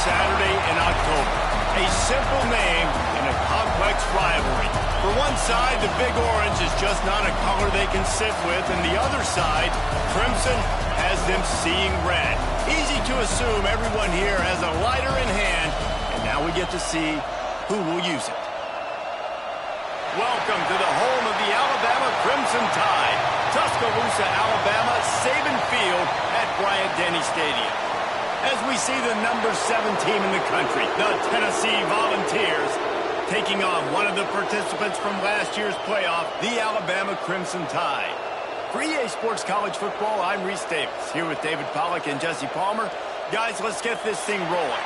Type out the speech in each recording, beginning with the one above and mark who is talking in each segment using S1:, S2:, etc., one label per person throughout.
S1: Saturday in October. A simple name and a complex rivalry. For one side, the Big Orange is just not a color they can sit with, and the other side, Crimson, has them seeing red. Easy to assume everyone here has a lighter in hand, and now we get to see who will use it. Welcome to the home of the Alabama Crimson Tide, Tuscaloosa, Alabama, Saban Field at Bryant-Denny Stadium. As we see the number 7 team in the country, the Tennessee Volunteers, taking on one of the participants from last year's playoff, the Alabama Crimson Tide. For EA Sports College Football, I'm Reese Davis, here with David Pollack and Jesse Palmer. Guys, let's get this thing rolling.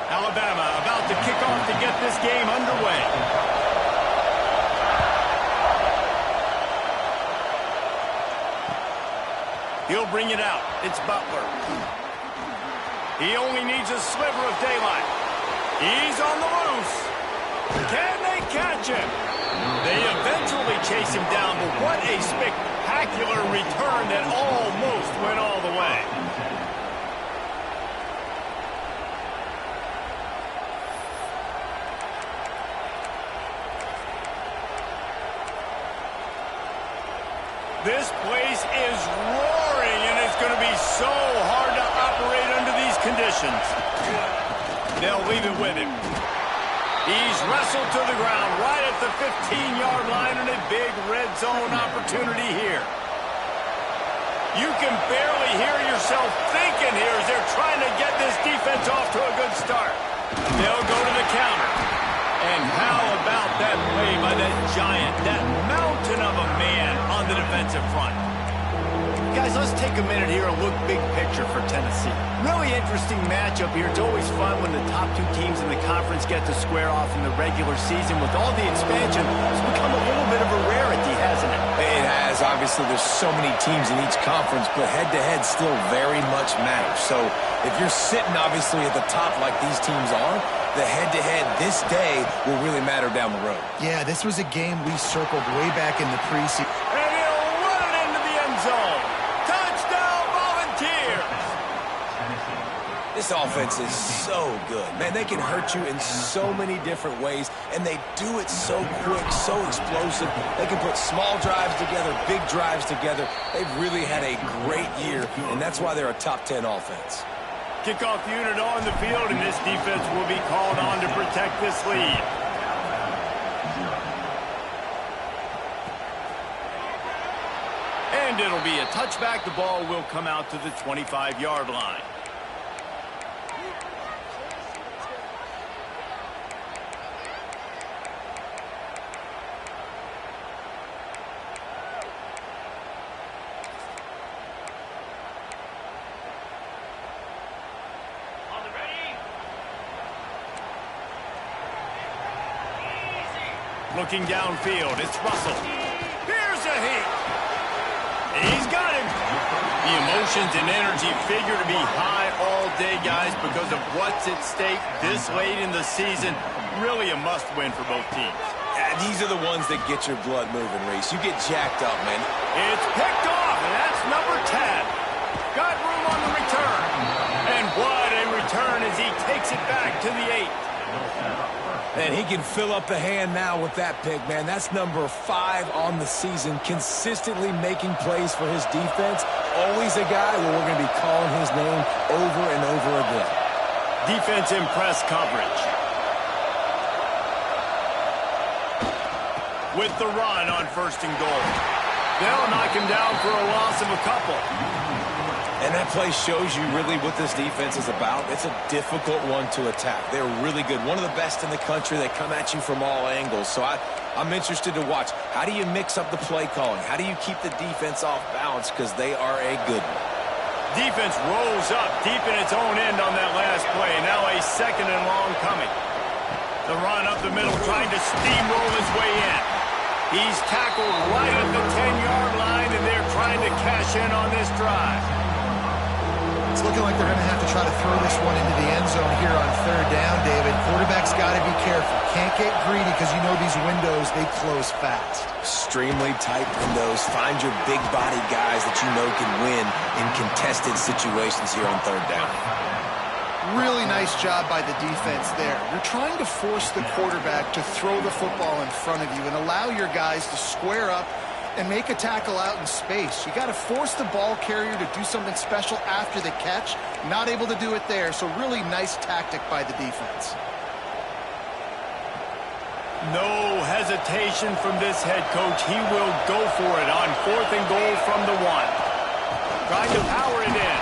S1: Alabama about to kick off to get this game underway. He'll bring it out. It's Butler. He only needs a sliver of daylight. He's on the loose. Can they catch him? They eventually chase him down, but what a spectacular return that almost went all the way. This place is roaring, and it's going to be so hard to operate under these conditions. They'll leave it with him. He's wrestled to the ground right at the 15-yard line, and a big red zone opportunity here. You can barely hear yourself thinking here as they're trying to get this defense off to a good start. They'll go to the counter. And how about that play by that giant, that mountain of a man on the defensive front? Guys, let's take a minute here and look big picture for Tennessee. Really interesting matchup here. It's always fun when the top 2 teams in the conference get to square off in the regular season. With all the expansion, it's become a little bit of a rarity, hasn't it?
S2: It has. Obviously, there's so many teams in each conference, but head-to-head still very much matters. So if you're sitting, obviously, at the top like these teams are, the head-to-head this day will really matter down the road.
S3: Yeah, this was a game we circled way back in the preseason.
S1: And he'll run it into the end zone. Touchdown, Volunteers!
S2: This offense is so good. Man, they can hurt you in so many different ways, and they do it so quick, so explosive. They can put small drives together, big drives together. They've really had a great year, and that's why they're a top 10 offense.
S1: Kickoff unit on the field, and this defense will be called on to protect this lead. And it'll be a touchback. The ball will come out to the 25-yard line. Looking downfield, it's Russell. Here's a hit. He's got him. The emotions and energy figure to be high all day, guys, because of what's at stake this late in the season. Really a must-win for both teams.
S2: Yeah, these are the ones that get your blood moving, Reese. You get jacked up, man.
S1: It's picked off, and that's number 10. Got room on the return. And what a return as he takes it back to the 8.
S2: And he can fill up the hand now with that pick, man. That's number 5 on the season, consistently making plays for his defense. Always a guy where we're going to be calling his name over and over again.
S1: Defense in press coverage. With the run on 1st and goal. They'll knock him down for a loss of a couple.
S2: And that play shows you really what this defense is about. It's a difficult one to attack. They're really good. One of the best in the country. They come at you from all angles. So I'm interested to watch. How do you mix up the play calling? How do you keep the defense off balance? Because they are a good one.
S1: Defense rolls up deep in its own end on that last play. Now a 2nd and long coming. The run up the middle, trying to steamroll his way in. He's tackled right at the 10-yard line, and they're trying to cash in on this drive.
S3: It's looking like they're going to have to try to throw this one into the end zone here on 3rd down, David. Quarterback's got to be careful. Can't get greedy because you know these windows, they close fast.
S2: Extremely tight windows. Find your big body guys that you know can win in contested situations here on third down.
S3: Really nice job by the defense there. You're trying to force the quarterback to throw the football in front of you and allow your guys to square up and make a tackle out in space. You got to force the ball carrier to do something special after the catch. Not able to do it there, so really nice tactic by the defense.
S1: No hesitation from this head coach. He will go for it on 4th and goal from the 1. Trying to power it in.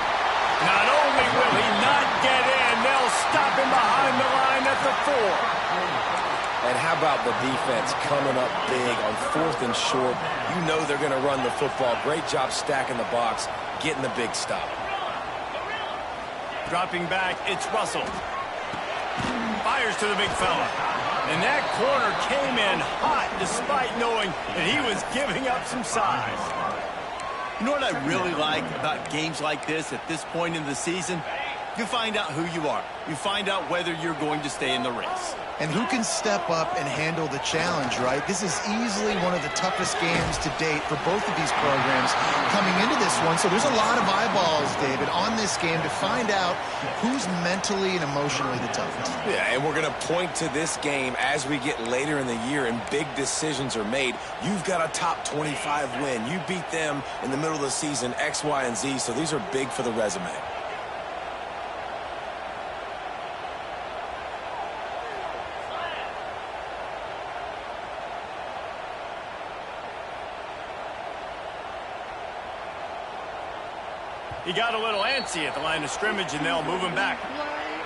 S1: Not only will he not get in, they'll stop him behind the line at the 4.
S2: And how about the defense coming up big on 4th and short? You know they're going to run the football. Great job stacking the box, getting the big stop.
S1: Dropping back, it's Russell. Fires to the big fella. And that corner came in hot despite knowing that he was giving up some size.
S4: You know what I really like about games like this at this point in the season? You find out who you are. You find out whether you're going to stay in the race.
S3: And who can step up and handle the challenge, right? This is easily one of the toughest games to date for both of these programs coming into this one. So there's a lot of eyeballs, David, on this game to find out who's mentally and emotionally the toughest.
S2: Yeah, and we're going to point to this game as we get later in the year and big decisions are made. You've got a top 25 win. You beat them in the middle of the season, X, Y, and Z, so these are big for the resume.
S1: He got a little antsy at the line of scrimmage, and they'll move him back.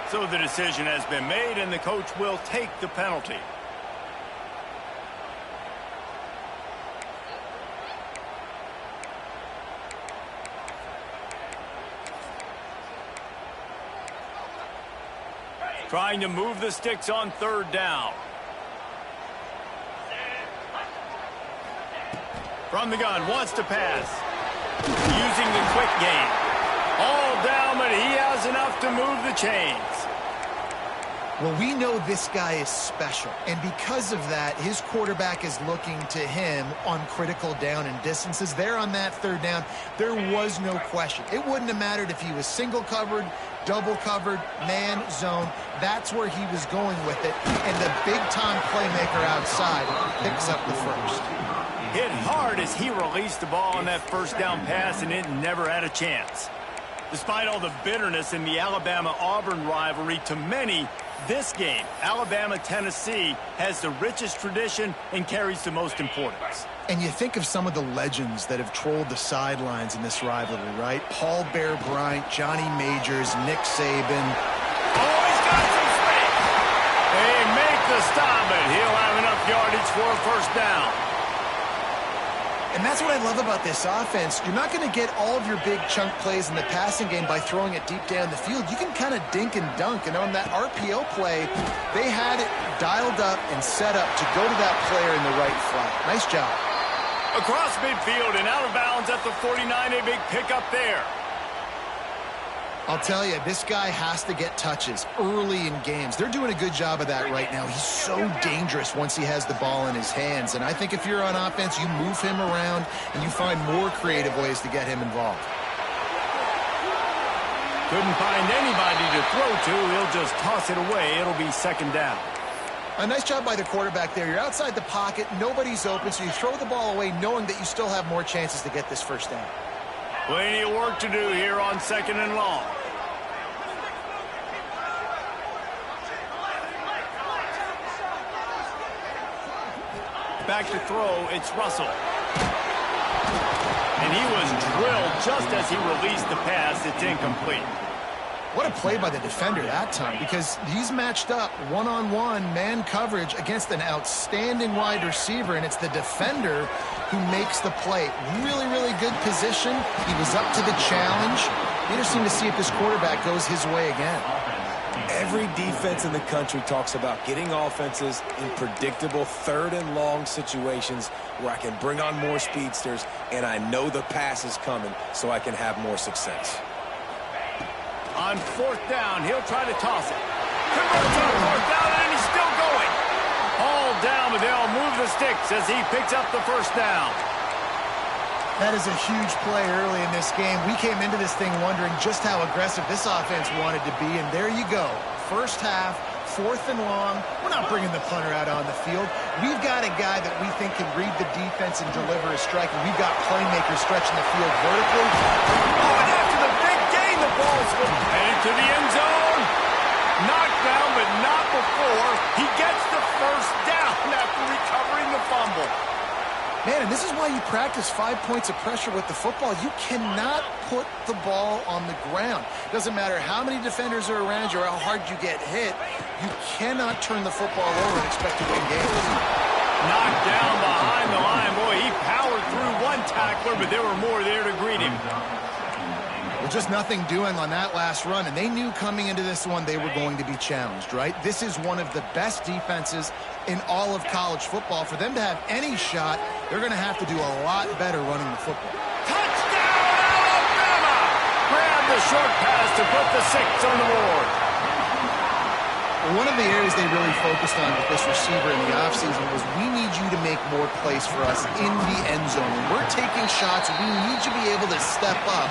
S1: So the decision has been made, and the coach will take the penalty. Trying to move the sticks on 3rd down. From the gun, wants to pass. Using the quick game. All down, but he has enough to move the chains.
S3: Well, we know this guy is special, and because of that, his quarterback is looking to him on critical down and distances. There on that 3rd down, there was no question. It wouldn't have mattered if he was single covered, double covered, man, zone. That's where he was going with it, and the big-time playmaker outside picks up the first.
S1: Hit hard as he released the ball on that 1st down pass, and it never had a chance. Despite all the bitterness in the Alabama-Auburn rivalry, to many, this game, Alabama-Tennessee, has the richest tradition and carries the most importance.
S3: And you think of some of the legends that have trolled the sidelines in this rivalry, right? Paul Bear Bryant, Johnny Majors, Nick Saban.
S1: Oh, he's got some space. They make the stop, but he'll have enough yardage for a 1st down.
S3: And that's what I love about this offense. You're not going to get all of your big chunk plays in the passing game by throwing it deep down the field. You can kind of dink and dunk. And on that RPO play, they had it dialed up and set up to go to that player in the right flat. Nice job.
S1: Across midfield and out of bounds at the 49, a big pickup there.
S3: I'll tell you, this guy has to get touches early in games. They're doing a good job of that right now. He's so dangerous once he has the ball in his hands. And I think if you're on offense, you move him around and you find more creative ways to get him involved.
S1: Couldn't find anybody to throw to. He'll just toss it away. It'll be 2nd down.
S3: A nice job by the quarterback there. You're outside the pocket. Nobody's open, so you throw the ball away knowing that you still have more chances to get this 1st down.
S1: Plenty of work to do here on 2nd and long. Back to throw, it's Russell. And he was drilled just as he released the pass. It's incomplete.
S3: What a play by the defender that time, because he's matched up one-on-one man coverage against an outstanding wide receiver, and it's the defender who makes the play. Really, really good position. He was up to the challenge. Interesting to see if this quarterback goes his way again.
S2: Every defense in the country talks about getting offenses in predictable 3rd and long situations where I can bring on more speedsters and I know the pass is coming so I can have more success.
S1: On 4th down, he'll try to toss it. Converts on 4th down, and he's still going. All down, but they'll move the sticks as he picks up the 1st down.
S3: That is a huge play early in this game. We came into this thing wondering just how aggressive this offense wanted to be, and there you go. First half, 4th and long. We're not bringing the punter out on the field. We've got a guy that we think can read the defense and deliver a strike, and we've got playmakers stretching the field vertically.
S1: Oh, and after the big gain, the ball's headed to the end zone. Knocked down, but not before he gets the 1st down after recovering the fumble.
S3: Man, and this is why you practice 5 points of pressure with the football. You cannot put the ball on the ground. Doesn't matter how many defenders are around you or how hard you get hit. You cannot turn the football over and expect to win games.
S1: Knocked down behind the line. Boy, he powered through one tackler, but there were more there to greet him.
S3: Well, just nothing doing on that last run, and they knew coming into this one they were going to be challenged, right? This is one of the best defenses in all of college football. For them to have any shot, they're going to have to do a lot better running the football.
S1: Touchdown, Alabama! Grab the short pass to put the 6 on the board.
S3: One of the areas they really focused on with this receiver in the offseason was we need you to make more plays for us in the end zone. When we're taking shots, we need you to be able to step up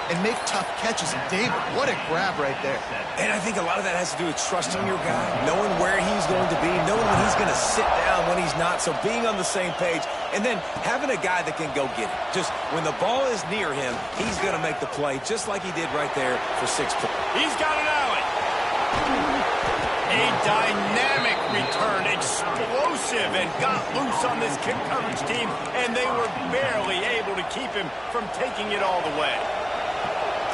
S3: and make tough catches. And David, what a grab right there.
S2: And I think a lot of that has to do with trusting your guy, knowing where he's going to be, knowing when he's going to sit down, when he's not, so being on the same page, and then having a guy that can go get it. Just when the ball is near him, he's going to make the play, just like he did right there for 6 points.
S1: He's got it out. A dynamic return, explosive, and got loose on this kick coverage team, and they were barely able to keep him from taking it all the way.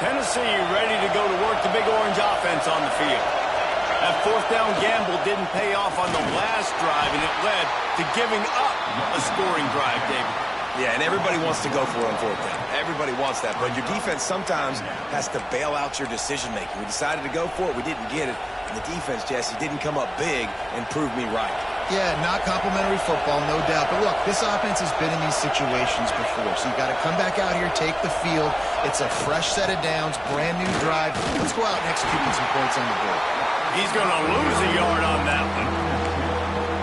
S1: Tennessee ready to go to work the Big Orange offense on the field. That 4th down gamble didn't pay off on the last drive, and it led to giving up a scoring drive, David.
S2: Yeah, and everybody wants to go for it on 4th down. Everybody wants that, but your defense sometimes has to bail out your decision-making. We decided to go for it. We didn't get it. And the defense, Jesse, didn't come up big and prove me right.
S3: Yeah, not complimentary football, no doubt. But look, this offense has been in these situations before, so you got to come back out here, take the field. It's a fresh set of downs, brand new drive. Let's go out and execute with some points on the board.
S1: He's going to lose a yard on that one.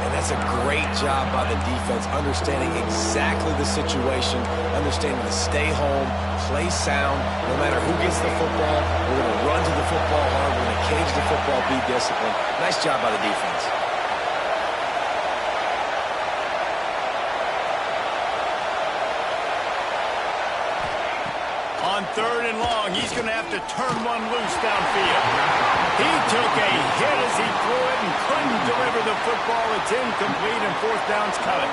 S2: And that's a great job by the defense, understanding exactly the situation, understanding to stay home, play sound. No matter who gets the football, we're going to run to the football hard. We're going to cage the football, be disciplined. Nice job by the defense.
S1: On 3rd and long, he's going to have to turn one loose downfield. He took a hit as he threw it and couldn't deliver the football. It's incomplete, and 4th down's coming.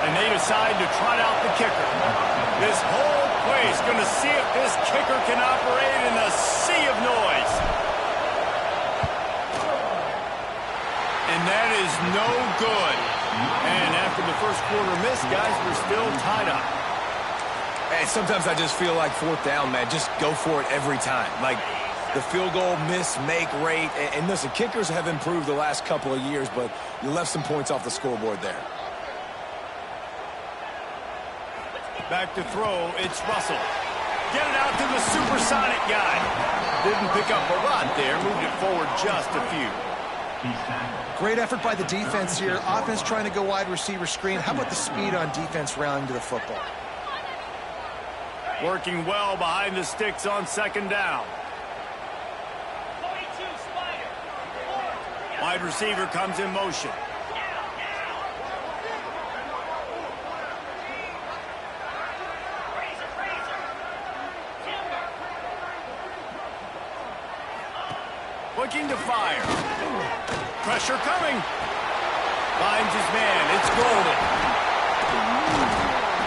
S1: And they decide to trot out the kicker. This whole place going to see if this kicker can operate in a sea of noise. And that is no good. And after the first quarter miss, guys, we're still tied up.
S2: And sometimes I just feel like 4th down, man, just go for it every time. Like the field goal miss-make rate. And listen, kickers have improved the last couple of years, but you left some points off the scoreboard there.
S1: Back to throw, it's Russell. Get it out to the supersonic guy. Didn't pick up a lot there, moved it forward just a few.
S3: Great effort by the defense here. Offense trying to go wide receiver screen. How about the speed on defense rallying to the football?
S1: Working well behind the sticks on 2nd down. Wide receiver comes in motion. Looking to fire. Pressure coming. Finds his man. It's golden.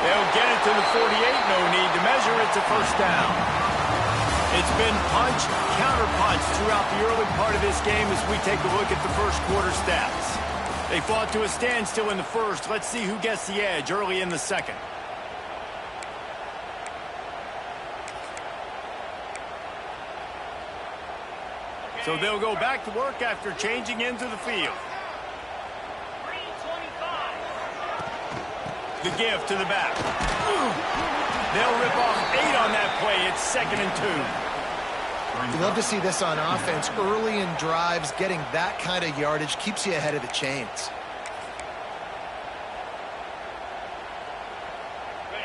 S1: They'll get it to the 48. No need to measure. It's a 1st down. It's been punch, counter-punch throughout the early part of this game as we take a look at the first quarter stats. They fought to a standstill in the first. Let's see who gets the edge early in the second. So they'll go back to work after changing into the field. The give to the back. They'll rip off 8 on that play. It's 2nd and 2.
S3: You love to see this on offense. Early in drives, getting that kind of yardage keeps you ahead of the chains.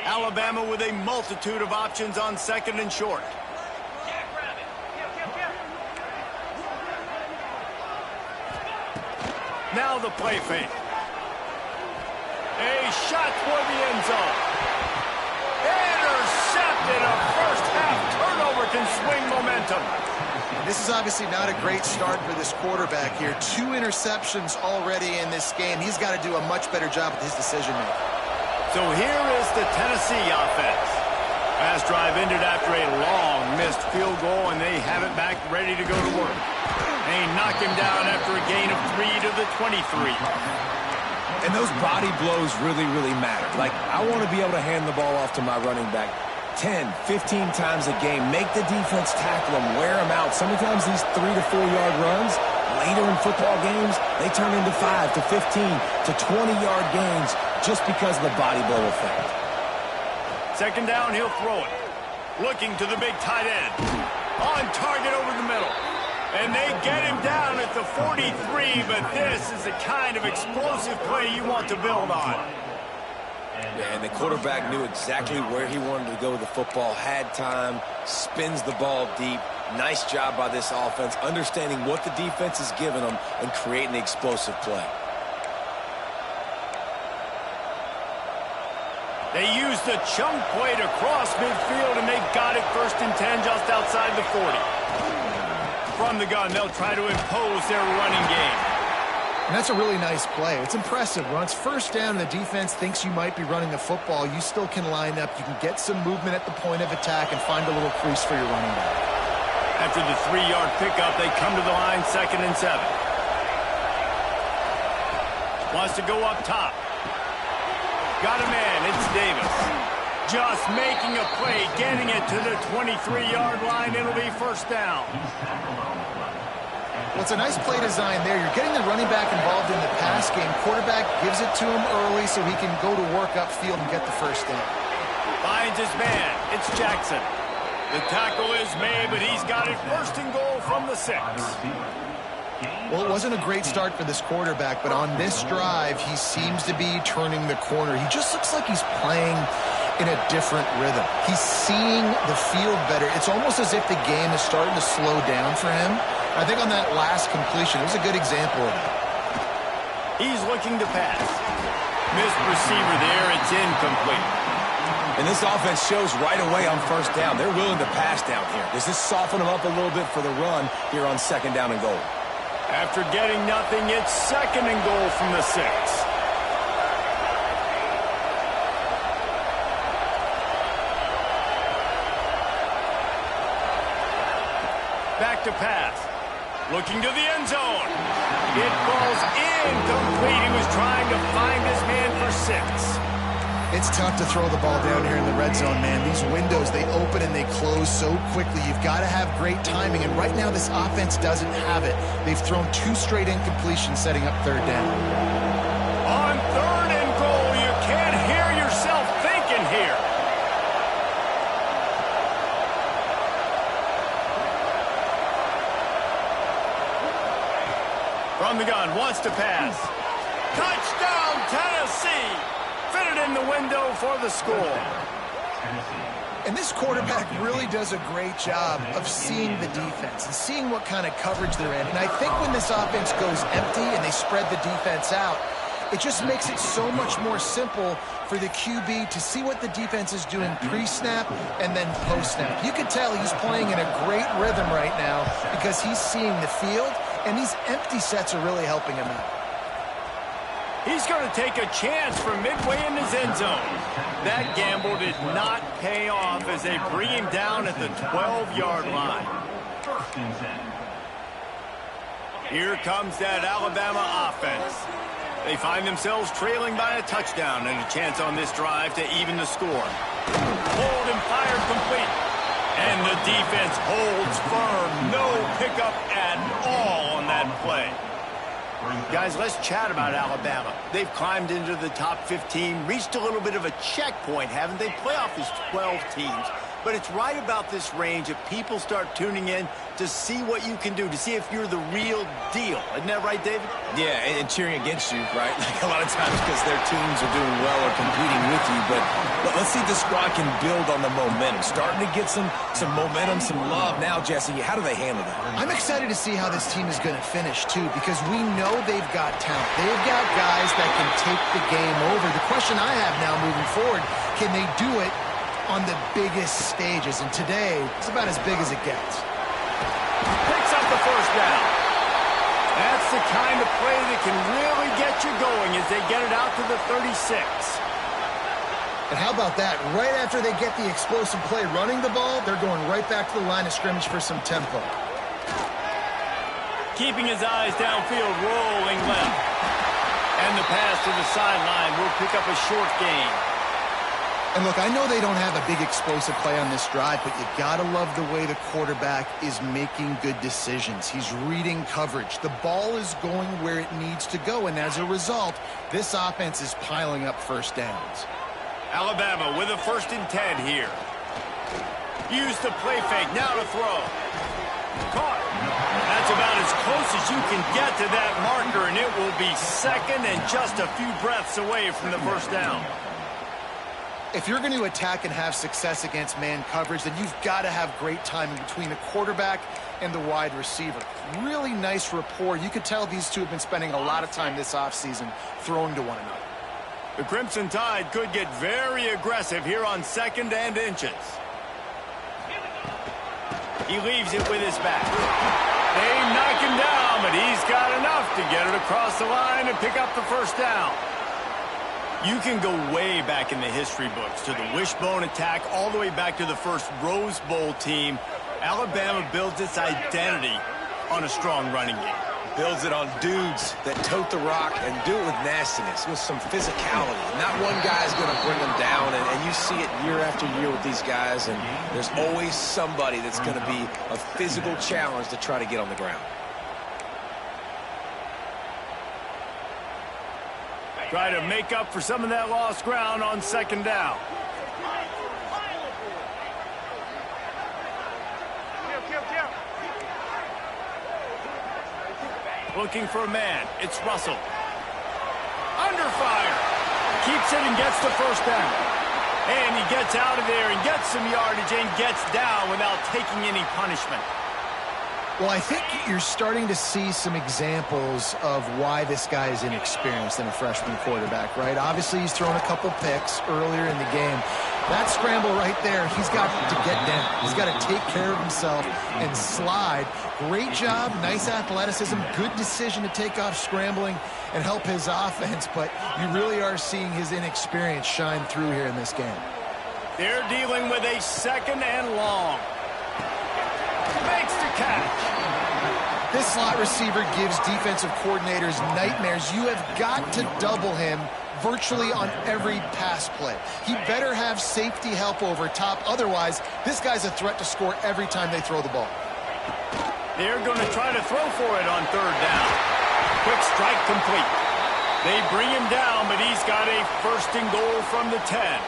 S1: Alabama with a multitude of options on second and short. Now the play fake. A shot toward the end zone. Intercepted. A first half turnover can swing momentum.
S3: This is obviously not a great start for this quarterback here. 2 interceptions already in this game. He's got to do a much better job with his decision-making.
S1: So here is the Tennessee offense. Last drive ended after a long missed field goal, and they have it back ready to go to work. They knock him down after a gain of 3 to the 23.
S2: And those body blows really, really matter. Like, I want to be able to hand the ball off to my running back 10, 15 times a game. Make the defense tackle him, wear him out. Sometimes these 3 to 4 yard runs, later in football games, they turn into 5 to 15 to 20-yard gains just because of the body blow effect.
S1: Second down, he'll throw it. Looking to the big tight end. On target over the middle. And they get him down at the 43, but this is the kind of explosive play you want to build on.
S2: Yeah, and the quarterback knew exactly where he wanted to go with the football, had time, spins the ball deep. Nice job by this offense, understanding what the defense is giving them and creating the explosive play.
S1: They used the chunk play to cross midfield, and they got it 1st and 10 just outside the 40. From the gun, they'll try to impose their running game.
S3: And that's a really nice play. It's impressive. When it's 1st down and the defense thinks you might be running the football, you still can line up. You can get some movement at the point of attack and find a little crease for your running back.
S1: After the 3-yard pickup, they come to the line 2nd and 7. Wants to go up top. Got a man. It's Davis. Just making a play, getting it to the 23-yard line. It'll be 1st down.
S3: Well, it's a nice play design there. You're getting the running back involved in the pass game. Quarterback gives it to him early so he can go to work upfield and get the 1st down.
S1: Finds his man. It's Jackson. The tackle is made, but he's got it 1st and goal from the 6.
S3: Well, it wasn't a great start for this quarterback, but on this drive, he seems to be turning the corner. He just looks like he's playing in a different rhythm. He's seeing the field better. It's almost as if the game is starting to slow down for him. I think on that last completion, it was a good example of that.
S1: He's looking to pass. Missed receiver there. It's incomplete.
S2: And this offense shows right away on 1st down. They're willing to pass down here. Does this soften them up a little bit for the run here on 2nd down and goal?
S1: After getting nothing, it's 2nd and goal from the 6. Back to pass. Looking to the end zone. It falls incomplete. He was trying to find his man for 6.
S3: It's tough to throw the ball down here in the red zone, man. These windows, they open and they close so quickly. You've got to have great timing, and right now this offense doesn't have it. They've thrown 2 straight incompletions setting up 3rd down.
S1: On 3rd and goal, you can't hear yourself thinking here. From the gun, wants to pass. Touchdown, Tennessee! Fitted in the window for the score.
S3: And this quarterback really does a great job of seeing the defense and seeing what kind of coverage they're in. And I think when this offense goes empty and they spread the defense out, it just makes it so much more simple for the QB to see what the defense is doing pre-snap and then post-snap. You can tell he's playing in a great rhythm right now because he's seeing the field, and these empty sets are really helping him out.
S1: He's going to take a chance from midway in his end zone. That gamble did not pay off as they bring him down at the 12-yard line. Here comes that Alabama offense. They find themselves trailing by a touchdown and a chance on this drive to even the score. Hold and fired complete. And the defense holds firm. No pickup at all on that play. Guys, let's chat about Alabama. They've climbed into the top 15, reached a little bit of a checkpoint, haven't they? Playoff is 12 teams.
S4: But it's right about this range that people start tuning in to see what you can do, to see if you're the real deal. Isn't that right, David?
S2: Yeah, and cheering against you, right? Like a lot of times because their teams are doing well or competing with you. But let's see if the squad can build on the momentum. Starting to get some momentum, some love. Now, Jesse, how do they handle that?
S3: I'm excited to see how this team is going to finish, too, because we know they've got talent. They've got guys that can take the game over. The question I have now moving forward, can they do it on the biggest stages? And today, it's about as big as it gets.
S1: Picks up the first down. That's the kind of play that can really get you going as they get it out to the 36.
S3: And how about that? Right after they get the explosive play running the ball, they're going right back to the line of scrimmage for some tempo.
S1: Keeping his eyes downfield, rolling left. And the pass to the sideline will pick up a short gain.
S3: And look, I know they don't have a big explosive play on this drive, but you gotta love the way the quarterback is making good decisions. He's reading coverage. The ball is going where it needs to go, and as a result, this offense is piling up first downs.
S1: Alabama with a 1st and 10 here. Use the play fake, now to throw. Caught. That's about as close as you can get to that marker, and it will be second and just a few breaths away from the first down.
S3: If you're going to attack and have success against man coverage, then you've got to have great timing between the quarterback and the wide receiver. Really nice rapport. You could tell these two have been spending a lot of time this offseason throwing to one another.
S1: The Crimson Tide could get very aggressive here on 2nd and inches. He leaves it with his back. They knock him down, but he's got enough to get it across the line and pick up the first down. You can go way back in the history books to the wishbone attack, all the way back to the first Rose Bowl team. Alabama builds its identity on a strong running game.
S2: Builds it on dudes that tote the rock and do it with nastiness, with some physicality. Not one guy's going to bring them down, and you see it year after year with these guys, and there's always somebody that's going to be a physical challenge to try to get on the ground.
S1: Try to make up for some of that lost ground on 2nd down. Looking for a man. It's Russell. Under fire. Keeps it and gets the first down. And he gets out of there and gets some yardage and gets down without taking any punishment.
S3: Well, I think you're starting to see some examples of why this guy is inexperienced in a freshman quarterback, right? Obviously, he's thrown a couple picks earlier in the game. That scramble right there, he's got to get down. He's got to take care of himself and slide. Great job, nice athleticism, good decision to take off scrambling and help his offense, but you really are seeing his inexperience shine through here in this game.
S1: They're dealing with a 2nd and long. Makes the catch.
S3: This slot receiver gives defensive coordinators nightmares. You have got to double him virtually on every pass play. He better have safety help over top. Otherwise, this guy's a threat to score every time they throw the ball.
S1: They're going to try to throw for it on 3rd down. Quick strike complete. They bring him down, but he's got a 1st and goal from the 10.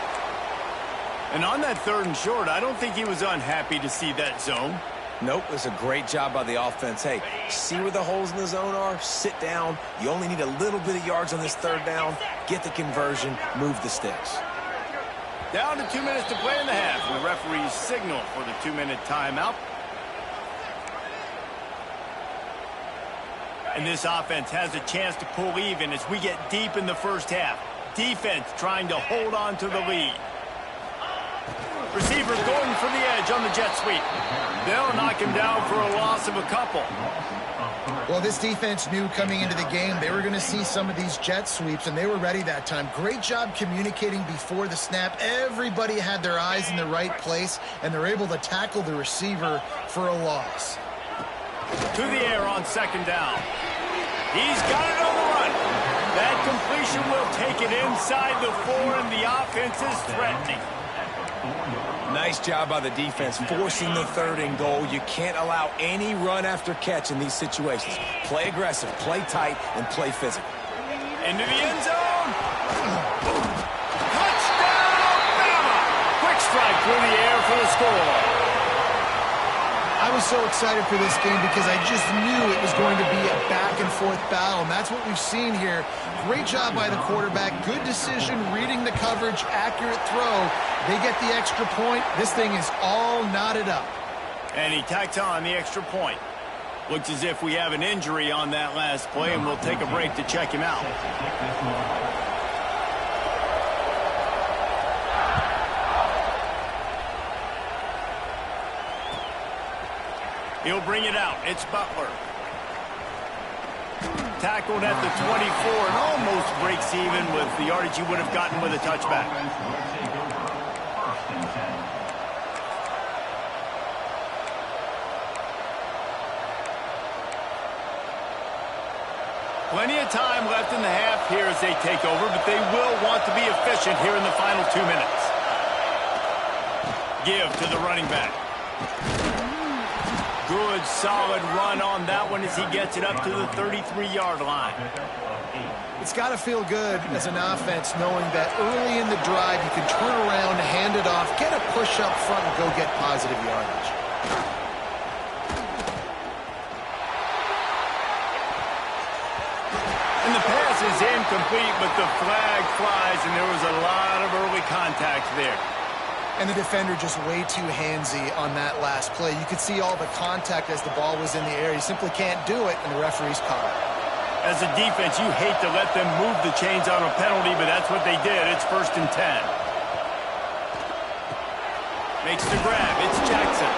S1: And on that 3rd and short, I don't think he was unhappy to see that zone.
S2: Nope, it's a great job by the offense. Hey, see where the holes in the zone are? Sit down. You only need a little bit of yards on this 3rd down. Get the conversion. Move the sticks.
S1: Down to 2 minutes to play in the half. The referees signal for the 2-minute timeout. And this offense has a chance to pull even as we get deep in the first half. Defense trying to hold on to the lead. Receiver going for the edge on the jet sweep. They'll knock him down for a loss of a couple.
S3: Well, this defense knew coming into the game they were going to see some of these jet sweeps, and they were ready that time. Great job communicating before the snap. Everybody had their eyes in the right place, and they're able to tackle the receiver for a loss.
S1: To the air on 2nd down. He's got it on the run. That completion will take it inside the 4, and the offense is threatening.
S2: Nice job by the defense, forcing the 3rd and goal. You can't allow any run after catch in these situations. Play aggressive, play tight, and play physical.
S1: Into the end zone. Touchdown, Bama! Quick strike through the air for the score.
S3: I was so excited for this game because I just knew it was going to be a back-and-forth battle, and that's what we've seen here. Great job by the quarterback. Good decision, reading the coverage, accurate throw. They get the extra point. This thing is all knotted up.
S1: And he tacks on the extra point. Looks as if we have an injury on that last play, and we'll take a break to check him out. He'll bring it out. It's Butler. Tackled at the 24 and almost breaks even with the yardage he would have gotten with a touchback. Plenty of time left in the half here as they take over, but they will want to be efficient here in the final 2 minutes. Give to the running back. Good, solid run on that one as he gets it up to the 33-yard line.
S3: It's got to feel good as an offense knowing that early in the drive you can turn around, hand it off, get a push up front, and go get positive yardage.
S1: And the pass is incomplete, but the flag flies, and there was a lot of early contact there.
S3: And the defender just way too handsy on that last play. You could see all the contact as the ball was in the air. He simply can't do it, and the referee's caught it.
S1: As a defense, you hate to let them move the chains on a penalty, but that's what they did. It's 1st and 10. Makes the grab. It's Jackson.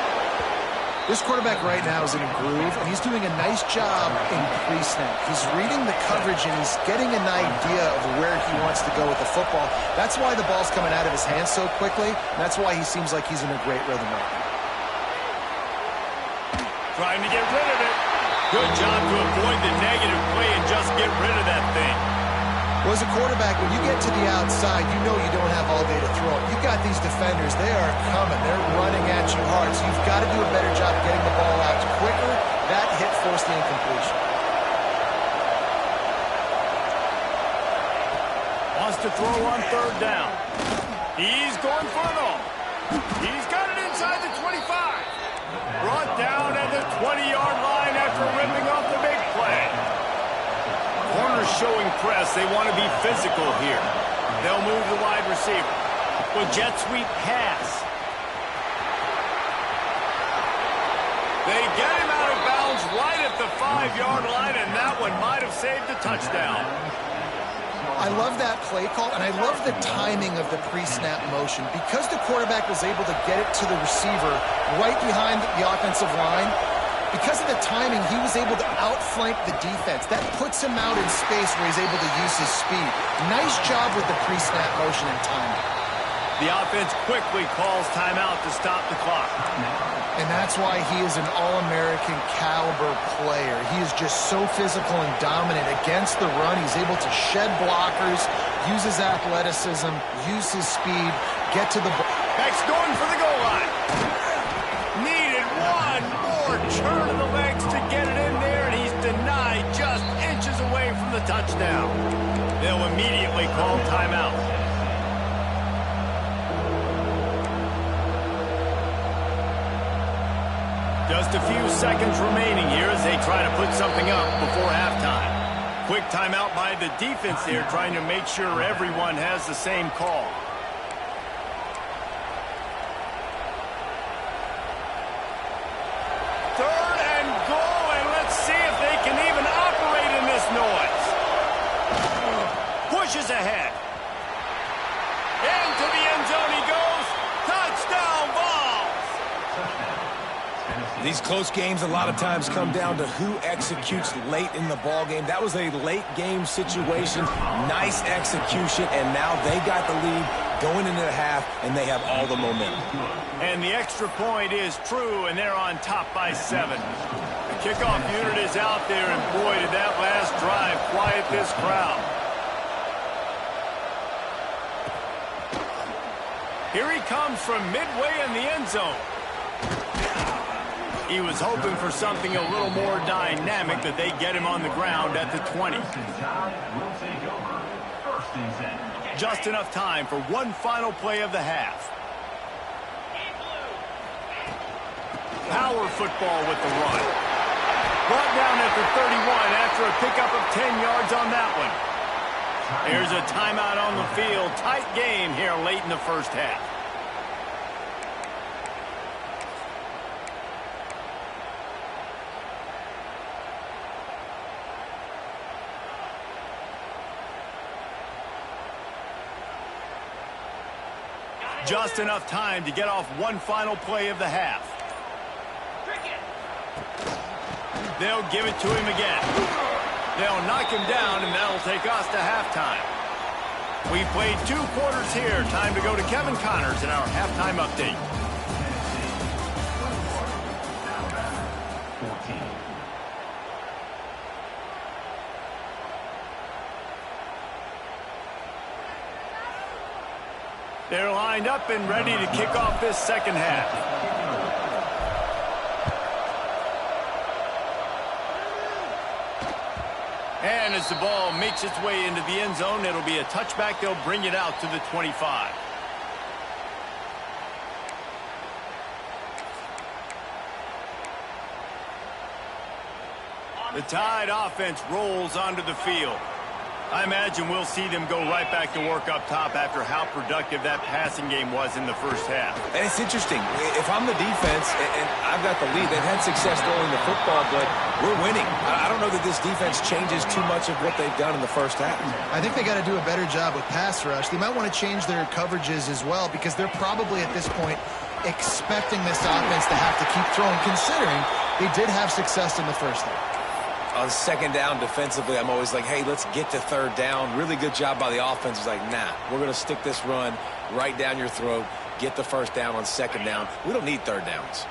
S3: This quarterback right now is in a groove, and he's doing a nice job in pre-snap. He's reading the coverage, and he's getting an idea of where he wants to go with the football. That's why the ball's coming out of his hands so quickly, and that's why he seems like he's in a great rhythm right now.
S1: Trying to get rid of it. Good job to avoid the negative play and just get rid of that thing.
S3: Well, as a quarterback, when you get to the outside, you know you don't have all day to throw it. You've got these defenders. They are coming. They're running at you hard. So you've got to do a better job getting the ball out quicker. That hit forced the incompletion.
S1: Wants to throw on 3rd down. He's going for it all. He's got it inside the 25. Brought down at the 20-yard line after ripping off the big play. Corners showing press. They want to be physical here. They'll move the wide receiver. Well, jet sweep pass. They get him out of bounds right at the 5-yard line, and that one might have saved a touchdown.
S3: I love that play call, and I love the timing of the pre-snap motion. Because the quarterback was able to get it to the receiver right behind the offensive line, because of the timing, he was able to outflank the defense. That puts him out in space where he's able to use his speed. Nice job with the pre-snap motion and timing.
S1: The offense quickly calls timeout to stop the clock.
S3: And that's why he is an All-American caliber player. He is just so physical and dominant against the run. He's able to shed blockers, use his athleticism, use his speed, get to the ball.
S1: Beck's going for the goal line. Needed one more turn of the legs to get it in there, and he's denied just inches away from the touchdown. They'll immediately call timeout. Just a few seconds remaining here as they try to put something up before halftime. Quick timeout by the defense there, trying to make sure everyone has the same call. Third and goal, and let's see if they can even operate in this noise. Pushes ahead. Into the end zone he goes. Touchdown balls.
S2: These close games a lot of times come down to who executes late in the ball game. That was a late game situation. Nice execution, and now they got the lead going into the half, and they have all the momentum.
S1: And the extra point is true, and they're on top by 7. The kickoff unit is out there, and boy, did that last drive quiet this crowd. Here he comes from midway in the end zone. He was hoping for something a little more dynamic, but they get him on the ground at the 20. Just enough time for one final play of the half. Power football with the run. Brought down at the 31 after a pickup of 10 yards on that one. Here's a timeout on the field. Tight game here late in the first half. Just enough time to get off one final play of the half. They'll give it to him again. They'll knock him down, and that'll take us to halftime. We've played 2 quarters here. Time to go to Kevin Connors in our halftime update. They're lined up and ready to kick off this second half. And as the ball makes its way into the end zone, it'll be a touchback. They'll bring it out to the 25. The Tide offense rolls onto the field. I imagine we'll see them go right back to work up top after how productive that passing game was in the first half.
S2: And it's interesting. If I'm the defense and I've got the lead, they've had success throwing the football, but we're winning. I don't know that this defense changes too much of what they've done in the first half.
S3: I think they got to do a better job with pass rush. They might want to change their coverages as well because they're probably at this point expecting this offense to have to keep throwing, considering they did have success in the first half.
S2: On second down defensively, I'm always like, hey, let's get to third down. Really good job by the offense. It's like, nah, we're going to stick this run right down your throat, get the first down on second down. We don't need third downs.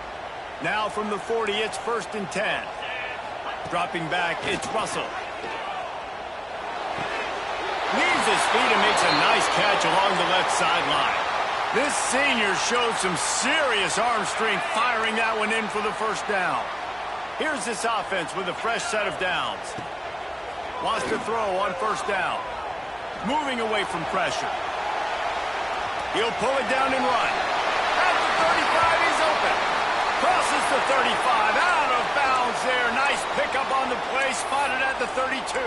S1: Now from the 40, it's 1st and 10. Dropping back, it's Russell. Leaves his feet and makes a nice catch along the left sideline. This senior shows some serious arm strength firing that one in for the first down. Here's this offense with a fresh set of downs. Wants to throw on 1st down. Moving away from pressure. He'll pull it down and run. At the 35, he's open. Crosses the 35, out of bounds there. Nice pickup on the play, spotted at the 32.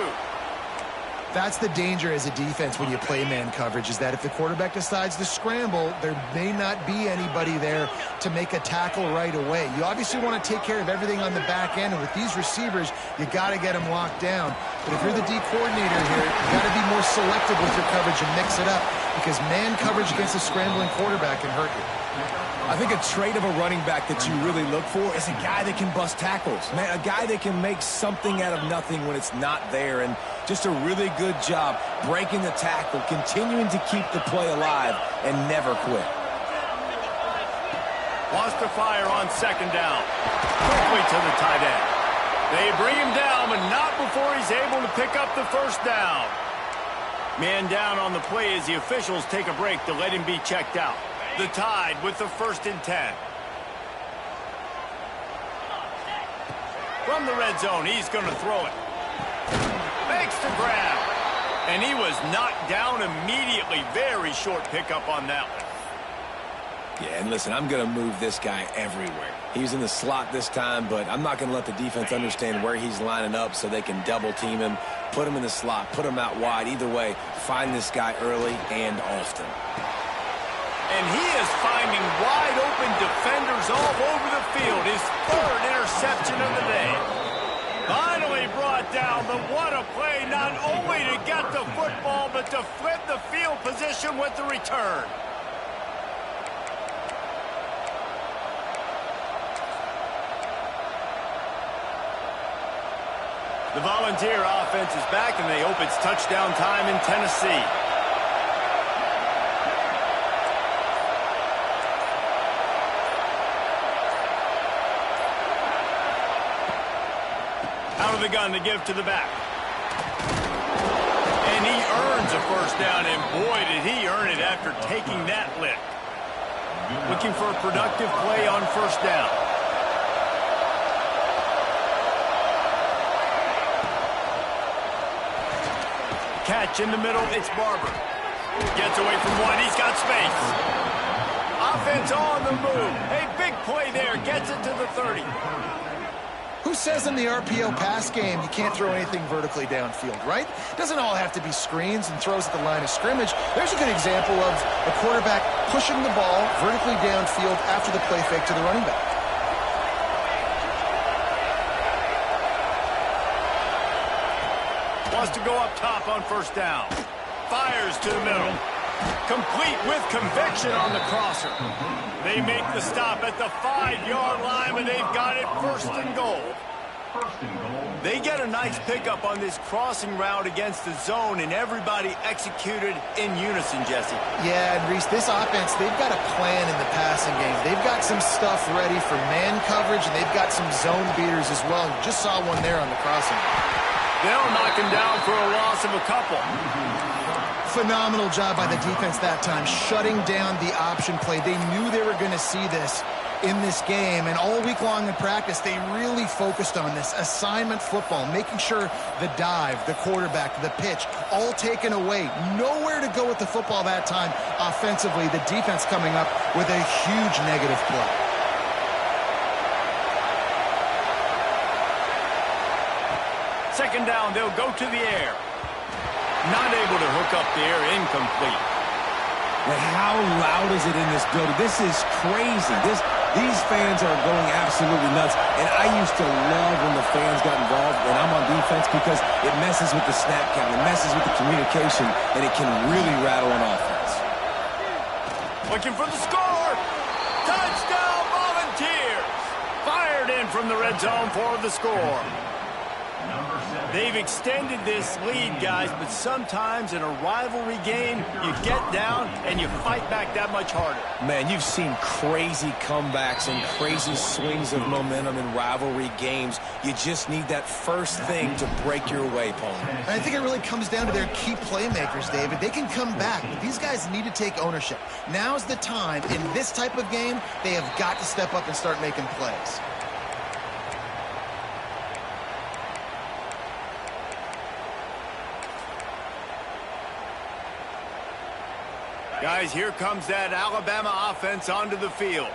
S3: That's the danger as a defense when you play man coverage, is that if the quarterback decides to scramble, there may not be anybody there to make a tackle right away. You obviously want to take care of everything on the back end, and with these receivers, you got to get them locked down. But if you're the D coordinator here, you got to be more selective with your coverage and mix it up, because man coverage against a scrambling quarterback can hurt you.
S2: I think a trait of a running back that you really look for is a guy that can bust tackles. Man, a guy that can make something out of nothing when it's not there. And just a really good job breaking the tackle, continuing to keep the play alive, and never quit.
S1: Wants to fire on 2nd down. Quickly to the tight end. They bring him down, but not before he's able to pick up the 1st down. Man down on the play as the officials take a break to let him be checked out. The Tide with the 1st and 10. From the red zone, he's going to throw it. Makes the grab. And he was knocked down immediately. Very short pickup on that one.
S2: Yeah, and listen, I'm going to move this guy everywhere. He's in the slot this time, but I'm not going to let the defense understand where he's lining up so they can double team him, put him in the slot, put him out wide. Either way, find this guy early and often.
S1: And he is finding wide-open defenders all over the field. His 3rd interception of the day. Finally brought down, but what a play, not only to get the football, but to flip the field position with the return. The Volunteer offense is back, and they hope it's touchdown time in Tennessee. Out of the gun to give to the back. And he earns a 1st down, and boy, did he earn it after taking that lick. Looking for a productive play on 1st down. Catch in the middle, it's Barber. Gets away from one, he's got space. Offense on the move. A big play there. Gets it to the 30.
S3: Who says in the RPO pass game you can't throw anything vertically downfield, right? Doesn't all have to be screens and throws at the line of scrimmage. There's a good example of a quarterback pushing the ball vertically downfield after the play fake to the running back.
S1: Wants to go up top on first down. Fires to the middle. Complete with conviction on the crosser. They make the stop at the 5-yard line, but they've got it first and goal. They get a nice pickup on this crossing route against the zone, and everybody executed in unison, Jesse.
S3: Yeah, and Reese, this offense, they've got a plan in the passing game. They've got some stuff ready for man coverage, and they've got some zone beaters as well. You just saw one there on the crossing.
S1: They'll knock him down for a loss of a couple.
S3: Phenomenal job by the defense that time, shutting down the option play. They knew they were going to see this in this game, and all week long in practice, they really focused on this assignment football, making sure the dive, the quarterback, the pitch, all taken away. Nowhere to go with the football that time offensively. The defense coming up with a huge negative play.
S1: Second down, they'll go to the air. Not able to hook up there, incomplete.
S2: But how loud is it in this building? This is crazy. These fans are going absolutely nuts. And I used to love when the fans got involved when I'm on defense because it messes with the snap count, it messes with the communication, and it can really rattle an offense.
S1: Looking for the score. Touchdown, Volunteers. Fired in from the red zone for the score. They've extended this lead, guys, but sometimes in a rivalry game, you get down and you fight back that much harder.
S2: Man, you've seen crazy comebacks and crazy swings of momentum in rivalry games. You just need that first thing to break your way, Paul.
S3: And I think it really comes down to their key playmakers, David. They can come back, but these guys need to take ownership. Now's the time. In this type of game, they have got to step up and start making plays.
S1: Guys, here comes that Alabama offense onto the field.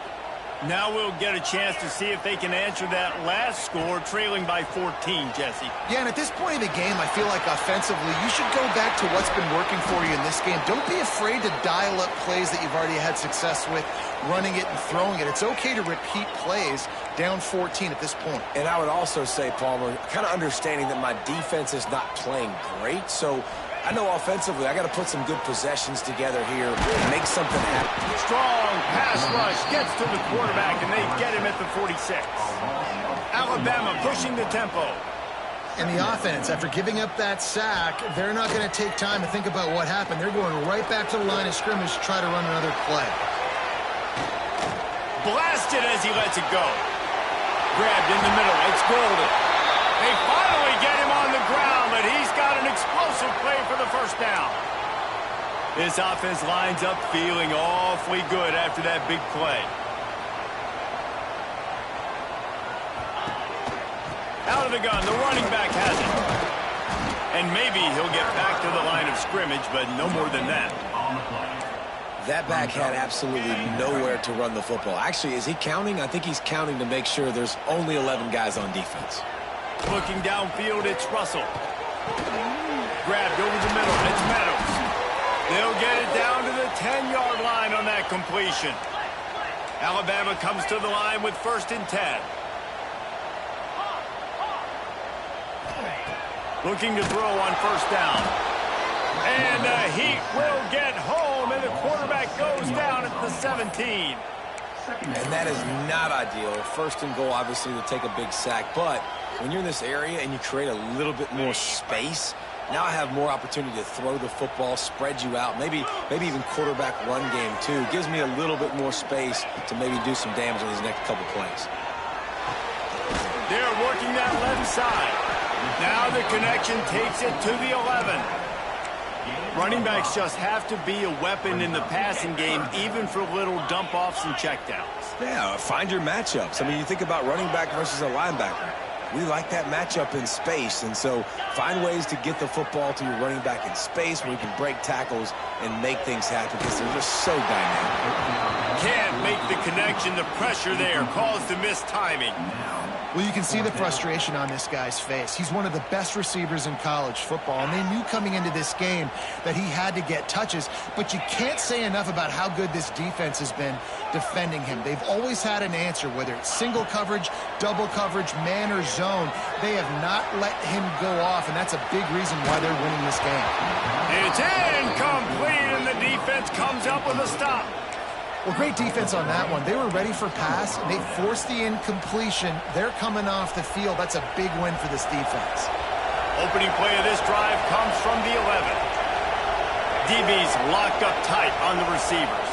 S1: Now we'll get a chance to see if they can answer that last score, trailing by 14, Jesse.
S3: Yeah, and at this point of the game, I feel like offensively, you should go back to what's been working for you in this game. Don't be afraid to dial up plays that you've already had success with, running it and throwing it. It's okay to repeat plays down 14 at this point.
S2: And I would also say, Palmer, kind of understanding that my defense is not playing great, so I know offensively I got to put some good possessions together here and make something happen.
S1: Strong pass rush gets to the quarterback, and they get him at the 46. Alabama pushing the tempo.
S3: And the offense, after giving up that sack, they're not going to take time to think about what happened. They're going right back to the line of scrimmage to try to run another play.
S1: Blasted as he lets it go. Grabbed in the middle. It's Golden. They finally get him on the ground, but he's got an explosive play for the first down. This offense lines up feeling awfully good after that big play. Out of the gun, the running back has it. And maybe he'll get back to the line of scrimmage, but no more than that.
S2: That back had absolutely nowhere to run the football. Actually, is he counting? I think he's counting to make sure there's only 11 guys on defense.
S1: Looking downfield, it's Russell. Grabbed over the middle, it's Meadows. They'll get it down to the 10-yard line on that completion. Alabama comes to the line with 1st and 10. Looking to throw on first down. And the Heat will get home, and the quarterback goes down at the 17.
S2: And that is not ideal. 1st and goal, obviously, to take a big sack. But when you're in this area and you create a little bit more space, now I have more opportunity to throw the football, spread you out, maybe even quarterback run game, too. It gives me a little bit more space to maybe do some damage on these next couple plays.
S1: They're working that left side. Now the connection takes it to the 11. Running backs just have to be a weapon in the passing game, even for little dump-offs and checkdowns.
S2: Yeah, find your matchups. I mean, you think about running back versus a linebacker. We like that matchup in space, and so find ways to get the football to your running back in space where you can break tackles and make things happen because they're just so dynamic.
S1: Can't make the connection. The pressure there caused the missed timing.
S3: Well, you can see the frustration on this guy's face. He's one of the best receivers in college football, and they knew coming into this game that he had to get touches, but you can't say enough about how good this defense has been defending him. They've always had an answer, whether it's single coverage, double coverage, man, or zone. They have not let him go off, and that's a big reason why they're winning this game.
S1: It's incomplete, and the defense comes up with a stop.
S3: Well, great defense on that one. They were ready for pass, and they forced the incompletion. They're coming off the field. That's a big win for this defense.
S1: Opening play of this drive comes from the 11. DB's locked up tight on the receivers.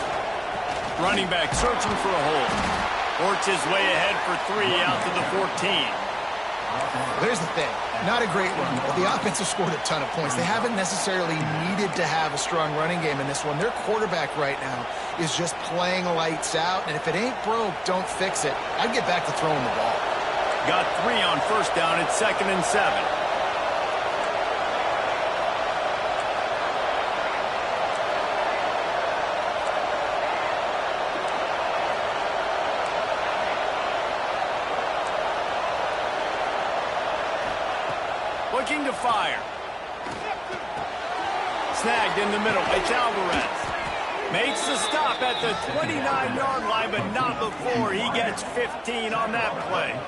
S1: Running back searching for a hole. Works his way ahead for 3 out to the 14.
S3: There's the thing. Not a great run, but the offense has scored a ton of points. They haven't necessarily needed to have a strong running game in this one. Their quarterback right now is just playing lights out, and if it ain't broke, don't fix it. I'd get back to throwing the ball.
S1: Got 3 on first down. It's 2nd and 7. Looking to fire. Snagged in the middle. It's Alvarez. Makes the stop at the 29-yard line, but not before he gets 15 on that play.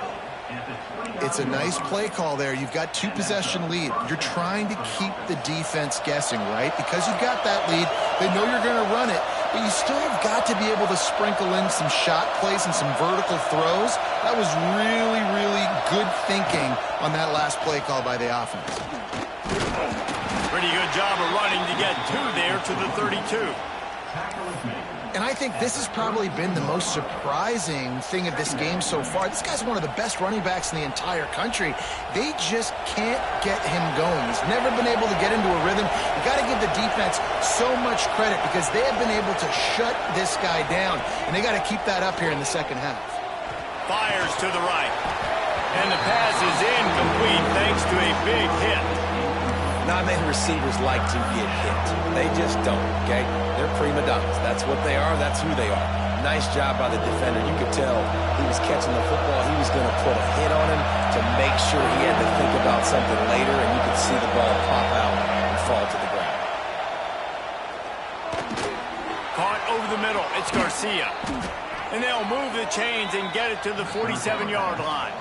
S3: It's a nice play call there. You've got 2-possession lead. You're trying to keep the defense guessing, right? Because you've got that lead, they know you're going to run it, but you still have got to be able to sprinkle in some shot plays and some vertical throws. That was really, really good thinking on that last play call by the offense.
S1: Pretty good job of running to get 2 there to the 32.
S3: And I think this has probably been the most surprising thing of this game so far. This guy's one of the best running backs in the entire country. They just can't get him going. He's never been able to get into a rhythm. You got to give the defense so much credit because they have been able to shut this guy down, and they got to keep that up here in the second half.
S1: Fires to the right. And the pass is incomplete thanks to a big hit.
S2: Not many receivers like to get hit. They just don't, okay? They're prima donnas. That's what they are. That's who they are. Nice job by the defender. You could tell he was catching the football. He was going to put a hit on him to make sure he had to think about something later, and you could see the ball pop out and fall to the ground.
S1: Caught over the middle. It's Garcia. And they'll move the chains and get it to the 47-yard line.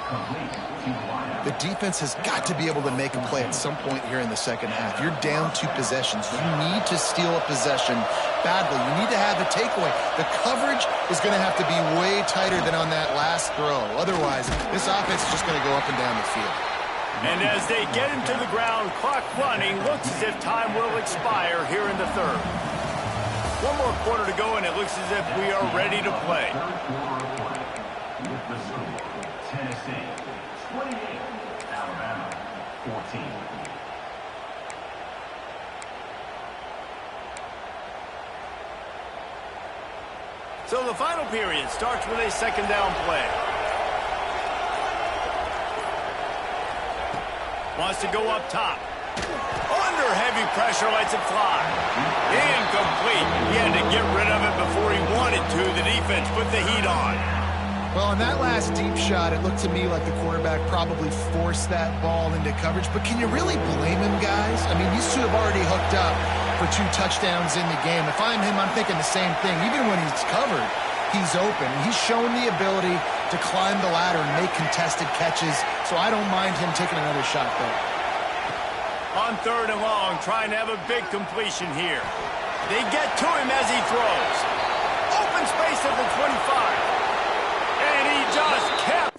S3: The defense has got to be able to make a play at some point here in the second half. You're down 2 possessions. You need to steal a possession badly. You need to have a takeaway. The coverage is going to have to be way tighter than on that last throw. Otherwise, this offense is just going to go up and down the field.
S1: And as they get him to the ground, clock running, looks as if time will expire here in the 3rd. 1 more quarter to go, and it looks as if we are ready to play.
S5: Tennessee, 28, Alabama, 14.
S1: So the final period starts with a 2nd down play. Wants to go up top. Under heavy pressure, lets it fly. Incomplete. He had to get rid of it before he wanted to. The defense put the heat on.
S3: Well, on that last deep shot, it looked to me like the quarterback probably forced that ball into coverage. But can you really blame him, guys? I mean, these two have already hooked up for 2 touchdowns in the game. If I'm him, I'm thinking the same thing. Even when he's covered, he's open. He's shown the ability to climb the ladder and make contested catches. So I don't mind him taking another shot there.
S1: On 3rd and long, trying to have a big completion here. They get to him as he throws. Open space at the 25. And he just kept